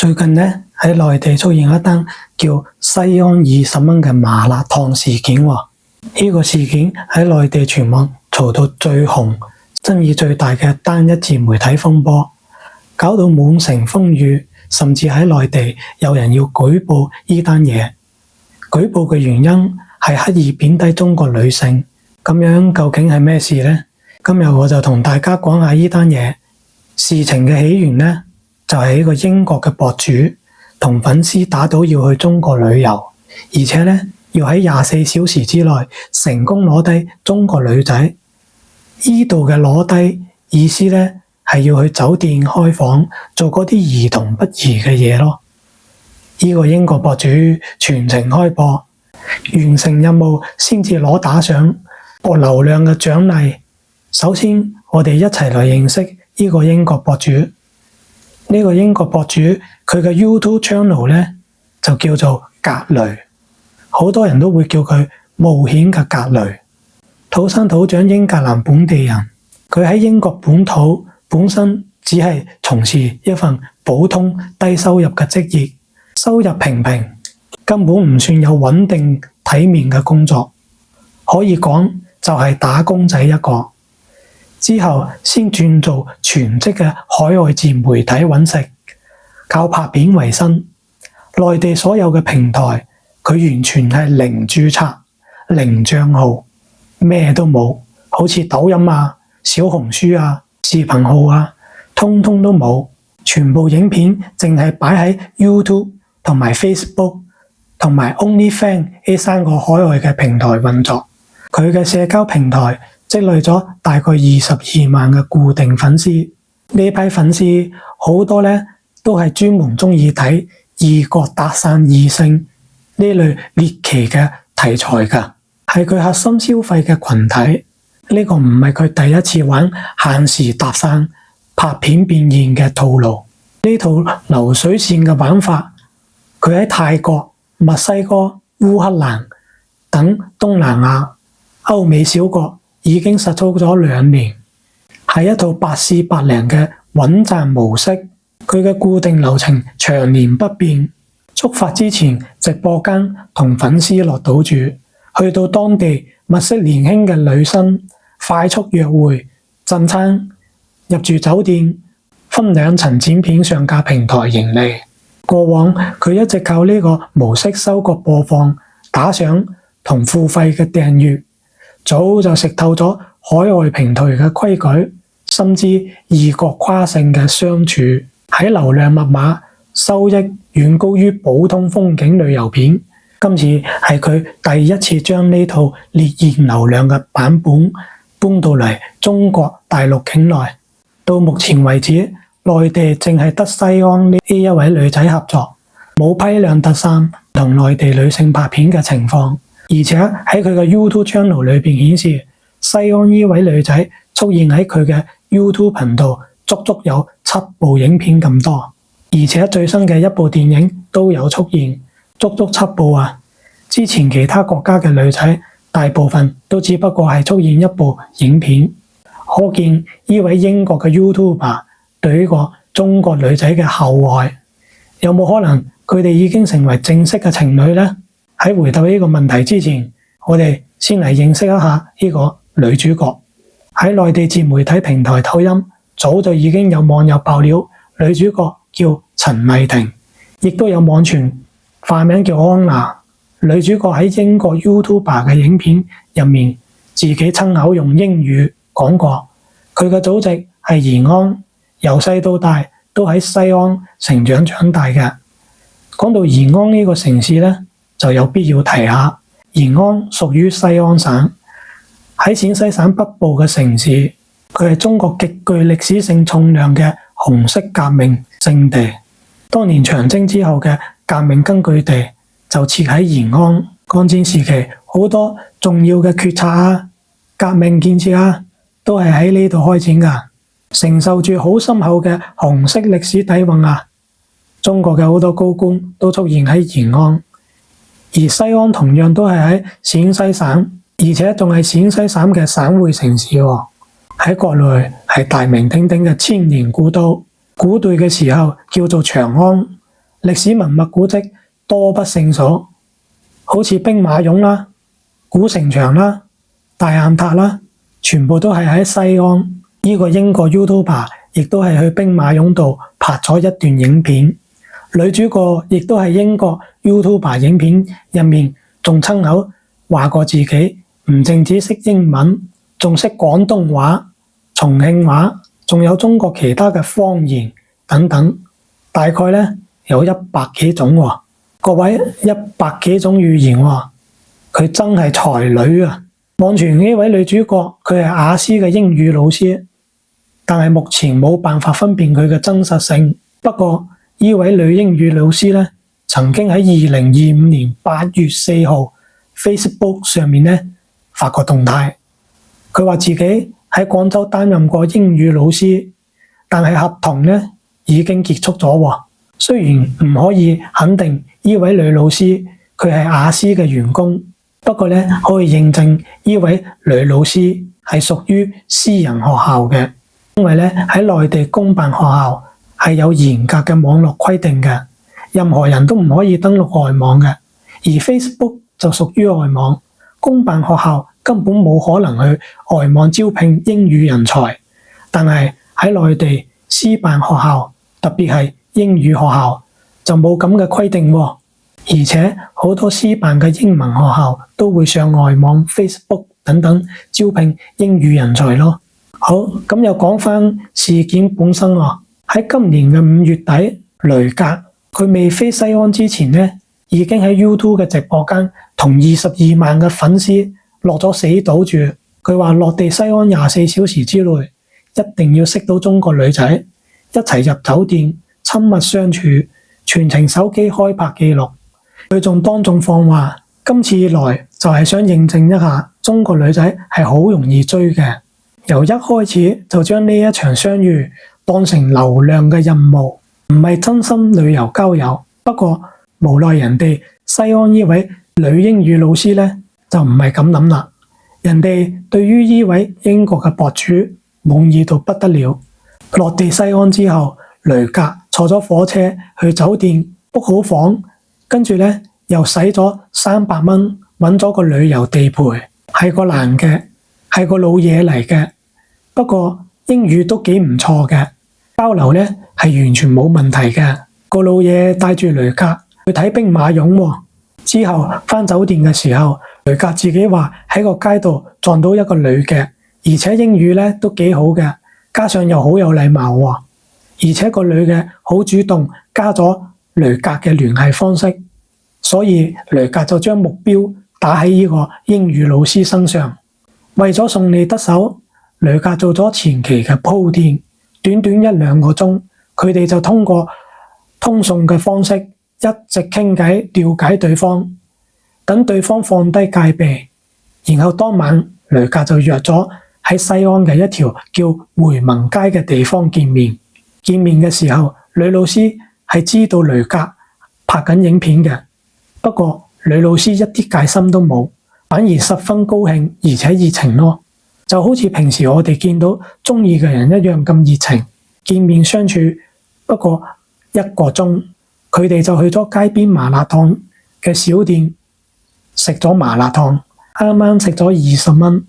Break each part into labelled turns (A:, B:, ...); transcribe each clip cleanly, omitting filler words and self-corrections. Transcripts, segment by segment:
A: 最近呢，喺內地出現一單叫西安20蚊嘅麻辣燙事件喎。呢個事件喺內地全網嘈到最紅、爭議最大嘅單一字媒體風波，搞到滿城風雨，甚至喺內地有人要舉報呢單嘢。舉報嘅原因係刻意貶低中國女性，咁樣究竟係咩事呢？今日我就同大家講下呢單嘢。事情嘅起源呢，就係一個英國嘅博主同粉絲打賭要去中國旅遊，而且呢，要喺24小時之內成功攞低中國女仔。呢度嘅攞低意思呢，係要去酒店開房做嗰啲兒童不宜嘅嘢咯。呢個英國博主全程開播，完成任務先至攞打賞博流量嘅獎勵。首先我哋一齊嚟認識呢個英國博主。呢個英國博主佢嘅 YouTube channel 呢，就叫做格雷，好多人都會叫佢冒險嘅格雷。土生土長英格蘭本地人，佢喺英國本土本身只係從事一份普通低收入嘅職業，收入平平，根本唔算有穩定體面嘅工作，可以講就係打工仔一個。之後先轉做全職嘅海外自媒體揾食，靠拍片為生。內地所有嘅平台，佢完全係零註冊、零賬號，咩都冇，好似抖音啊、小紅書啊、視頻號啊，通通都冇。全部影片淨係擺喺 YouTube 同埋 Facebook 同埋 OnlyFans 呢3個海外嘅平台運作。佢嘅社交平台積累咗大概22萬嘅固定粉絲，呢批粉絲好多呢都係專門鍾意睇異國搭訕異性呢類獵奇嘅題材㗎，係佢核心消費嘅群體。呢個唔係佢第一次玩限時搭訕拍片變現嘅套路，呢套流水線嘅玩法，佢喺泰國、墨西哥、烏克蘭等東南亞、歐美小國已經實操咗2年，係一套百試百靈嘅穩賺模式。佢嘅固定流程長年不變，觸發之前直播間同粉絲落賭注，去到當地物色年輕嘅女生，快速約會、贈餐、入住酒店，分2層剪片上架平台盈利。過往佢一直靠呢個模式收割播放、打賞同付費嘅訂閱，早就食透咗海外平台嘅規矩，甚至異國跨城嘅相處。喺流量密碼收益遠高於普通風景旅遊片。今次係佢第一次將呢套烈焰流量嘅版本搬到嚟中國大陸境內。到目前為止，內地淨係得西安呢一位女仔合作，冇批量特刪同內地女性拍片嘅情況。而且喺佢嘅 YouTube channel 裏邊顯示，西安呢位女仔出現喺佢嘅 YouTube 頻道足足有7部影片咁多，而且最新嘅1部電影都有出現，足足7部啊！之前其他國家嘅女仔大部分都只不過係出現1部影片，可見呢位英國嘅 YouTuber 對呢個中國女仔嘅厚愛，有冇可能佢哋已經成為正式嘅情侶呢？喺回答呢個問題之前，我哋先嚟認識一下呢個女主角。喺內地自媒體平台抖音，早就已經有網友爆料，女主角叫陳麗婷，亦都有網傳化名叫安娜。女主角喺英國 YouTuber 嘅影片入面，自己親口用英語講過，佢嘅祖籍係延安，由細到大都喺西安成長長大嘅。講到延安呢個城市呢，就有必要提下，延安屬於西安省，喺陝西省北部嘅城市，佢係中國極具歷史性重量嘅紅色革命聖地。當年長征之後嘅革命根據地就設喺延安。抗戰時期好多重要嘅決策啊、革命建設啊，都係喺呢度開展㗎，承受住好深厚嘅紅色歷史底蘊啊。中國嘅好多高官都出現喺延安。而西安同樣都係喺陝西省，而且仲係陝西省嘅省會城市喎。喺國內係大名鼎鼎嘅千年古都。古代嘅時候叫做長安，歷史文物古蹟多不勝數，好似兵馬俑啦、古城牆啦、大雁塔啦，全部都係喺西安。呢個英國 YouTuber 亦都係去兵馬俑度拍咗一段影片，女主角亦都係英國 YouTuber 影片入面仲親口話過自己唔淨止識英文，仲識廣東話、重慶話，仲有中國其他嘅方言等等，大概咧有100幾種喎。各位，100幾種語言喎，佢真係才女啊！網傳呢位女主角佢係雅思嘅英語老師，但係目前冇辦法分辨佢嘅真實性。不過呢位女英語老師咧，曾經喺2025年8月4號 Facebook 上面咧發過動態，佢話自己喺廣州擔任過英語老師，但係合同咧已經結束咗喎。雖然唔可以肯定呢位女老師佢係雅思嘅員工，不過咧可以認證呢位女老師係屬於私人學校嘅，因為咧喺內地公辦學校係有嚴格嘅網絡規定嘅，任何人都唔可以登錄外網嘅。而 Facebook 就屬於外網，公辦學校根本冇可能去外網招聘英語人才，但係喺內地私辦學校，特別係英語學校就冇咁嘅規定喎。而且好多私辦嘅英文學校都會上外網 Facebook 等等招聘英語人才咯。好，咁又講翻事件本身喎。喺今年嘅5月底，雷格佢未飛西安之前呢，已經喺 YouTube 嘅直播間同22萬嘅粉絲落咗死賭注。佢話落地西安24小時之內一定要識到中國女仔，一齊入酒店親密相處，全程手機開拍記錄。佢仲當眾放話，今次來就係想認證一下中國女仔係好容易追嘅，由一開始就將呢一場相遇當成流量嘅任務，唔係真心旅遊交友。不過無奈人哋西安呢位女英語老師咧就唔係咁諗啦，人哋對於呢位英國嘅博主滿意到不得了。落地西安之後，雷格坐咗火車去酒店 book 好房，跟住咧又使咗300蚊揾咗個旅遊地陪，係個男嘅，係個老嘢嚟嘅，不過英語都幾唔錯嘅，交流咧係完全冇問題嘅。個老嘢帶住雷格去睇兵馬俑喎。之後返酒店嘅時候，雷格自己話喺個街度撞到一個女嘅，而且英語咧都幾好嘅，加上又好有禮貌喎，而且個女嘅好主動加咗雷格嘅聯繫方式，所以雷格就將目標打喺呢個英語老師身上。為咗順利得手，雷格做咗前期嘅鋪墊，短短1-2個鐘，佢哋就通過通訊嘅方式一直傾偈，了解對方，等對方放低戒備，然後當晚雷格就約咗喺西安嘅一條叫回民街嘅地方見面。見面嘅時候，女老師係知道雷格拍緊影片嘅，不過女老師一啲戒心都冇，反而十分高興而且熱情咯，就好似平時我哋見到中意嘅人一樣咁熱情。見面相處不過1個鐘，佢哋就去咗街邊麻辣燙嘅小店食咗麻辣燙，啱啱食咗20蚊，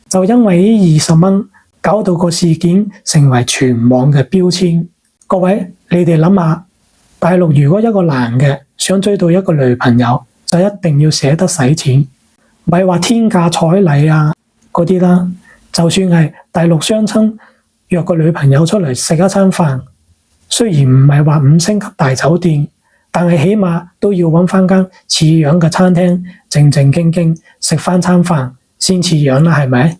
A: 就因為呢20蚊搞到個事件成為全網嘅標籤。各位，你哋諗下，大陸如果一個男嘅想追到一個女朋友，就一定要捨得使錢，咪話天價彩禮啊嗰啲啦。就算係大陸雙親約個女朋友出嚟食一餐飯，雖然唔係話5星級大酒店，但係起碼都要揾翻間似樣嘅餐廳，靜靜經經食翻餐飯先似樣啦，係咪？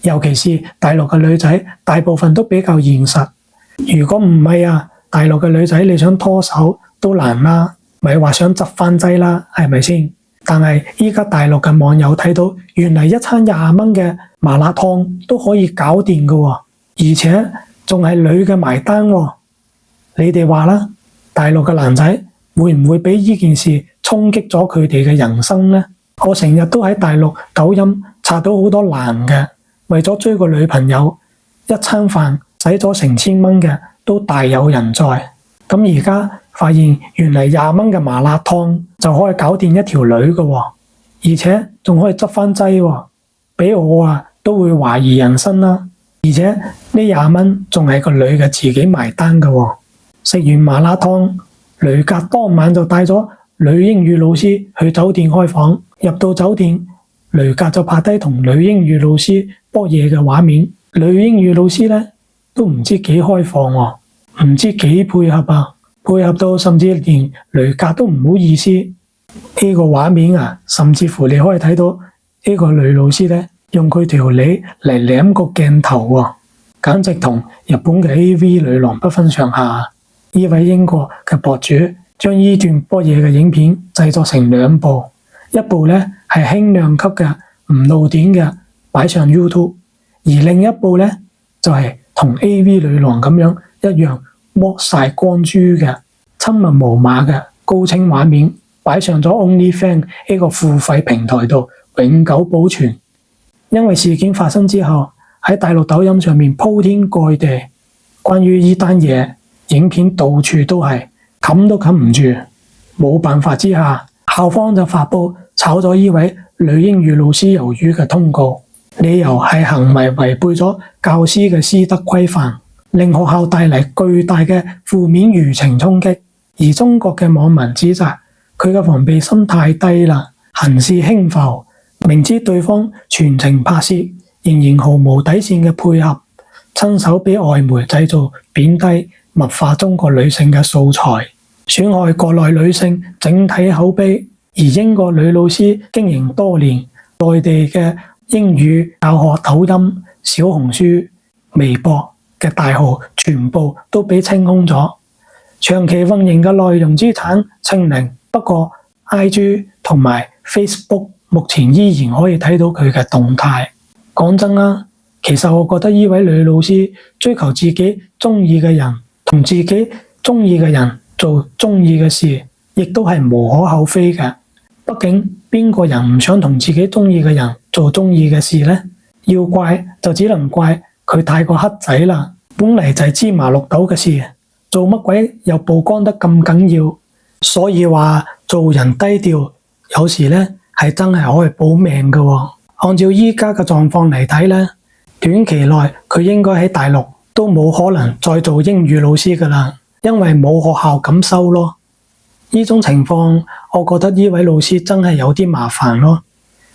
A: 尤其是大陸嘅女仔，大部分都比較現實。如果唔係啊，大陸嘅女仔你想拖手都難啦，咪話想執翻劑啦，係咪先？但係依家大陸嘅網友睇到，原來一餐20蚊嘅麻辣燙都可以搞掂㗎喎，而且仲係女嘅埋單喎。你哋話啦，大陸嘅男仔會唔會俾呢件事衝擊咗佢哋嘅人生呢？我成日都喺大陸抖音查到好多男嘅為咗追個女朋友，一餐飯使咗成千蚊嘅都大有人在。咁而家發現原嚟20蚊嘅麻辣燙就可以搞掂一條女嘅喎，而且仲可以執返劑喎，俾我都會懷疑人生啦。而且呢20蚊仲係個女嘅自己埋單嘅喎。食完麻辣燙，雷格當晚就帶咗女英語老師去酒店開房。入到酒店，雷格就拍低同女英語老師搏嘢嘅畫面。女英語老師呢都唔知幾開放喎，唔知幾配合配合到甚至連雷格都唔好意思。呢個畫面甚至乎你可以睇到呢個女老師呢用佢條脷嚟舐個鏡頭喎，簡直同日本嘅 AV 女郎不分上下。呢位英國嘅博主將呢段搏嘢嘅影片製作成2部，一部呢係輕量級嘅唔露點嘅擺上 YouTube， 而另一部呢就係同 AV 女郎咁樣一樣剝晒光珠嘅親密無碼嘅高清畫面，擺上咗 OnlyFans 呢個付費平台度永久保存。因為事件發生之後，喺大陸抖音上面鋪天蓋地關於呢單嘢影片到處都係，冚都冚唔住。冇辦法之下，校方就發布炒咗呢位女英語老師魷魚嘅通告，理由係行為違背咗教師嘅師德規範，令學校帶嚟巨大嘅負面輿情衝擊。而中國嘅網民指責佢嘅防備心太低啦，行事輕浮，明知對方全程拍攝，仍然毫無底線嘅配合，親手俾外媒製造貶低物化中國女性嘅素材，損害國內女性整體口碑。而英國女老師經營多年，內地嘅英語教學抖音、小紅書、微博嘅大號全部都俾清空咗，長期運營嘅內容資產清零。不過 IG 同埋 Facebook 目前依然可以睇到佢嘅動態。講真啦，其實我覺得呢位女老師追求自己中意嘅人，同自己中意嘅人做中意嘅事，亦都係無可厚非嘅。畢竟邊個人唔想同自己中意嘅人做中意嘅事呢？要怪就只能怪佢太過黑仔啦。本嚟就係芝麻綠豆嘅事，做乜鬼又曝光得咁緊要？所以話做人低調，有時呢係真係可以保命㗎喎。按照依家嘅狀況嚟睇呢，短期內佢應該喺大陸都冇可能再做英語老師㗎啦，因為冇學校敢收咯。呢種情況，我覺得呢位老師真係有啲麻煩咯。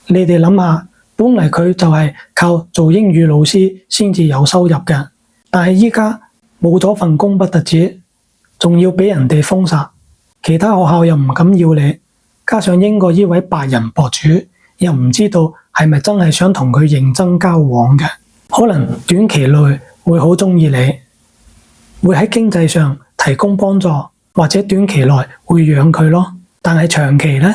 A: 你哋諗下，本嚟佢就係靠做英語老師先至有收入嘅，但係依家冇咗份工不特止，仲要俾人哋封殺，其他學校又唔敢要你，加上英國呢位白人博主又唔知道係咪真係想同佢認真交往嘅，可能短期內會好鍾意你，會喺經濟上提供幫助。或者短期內會養佢咯，但係長期呢，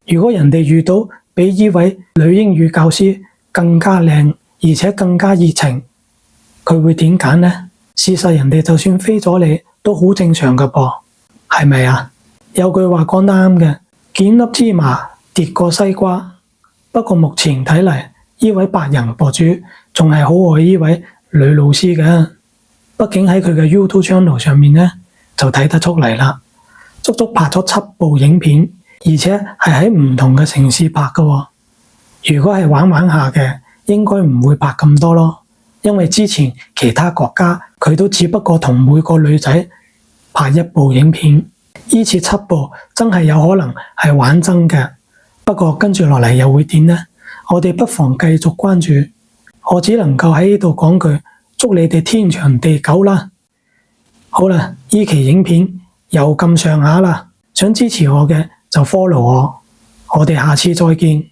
A: 如果人哋遇到比呢位女英語教師更加靚，而且更加熱情，佢會點揀呢？事實人哋就算飛咗你，都好正常㗎噃，係咪啊？有句話講得啱嘅，撿粒芝麻跌過西瓜。不過目前睇嚟，呢位白人博主仲係好愛呢位女老師嘅，畢竟喺佢嘅 YouTube channel 上面呢，就睇得出嚟啦，足足拍咗7部影片，而且係喺唔同嘅城市拍嘅喎。如果係玩玩下嘅，應該唔會拍咁多咯，因為之前其他國家佢都只不過同每個女仔拍1部影片，呢次7部真係有可能係玩真嘅。不過跟住落嚟又會點呢？我哋不妨繼續關注。我只能夠喺呢度講句，祝你哋天長地久啦。好啦，呢期影片又咁上下啦，想支持我嘅就 follow我，我哋下次再見。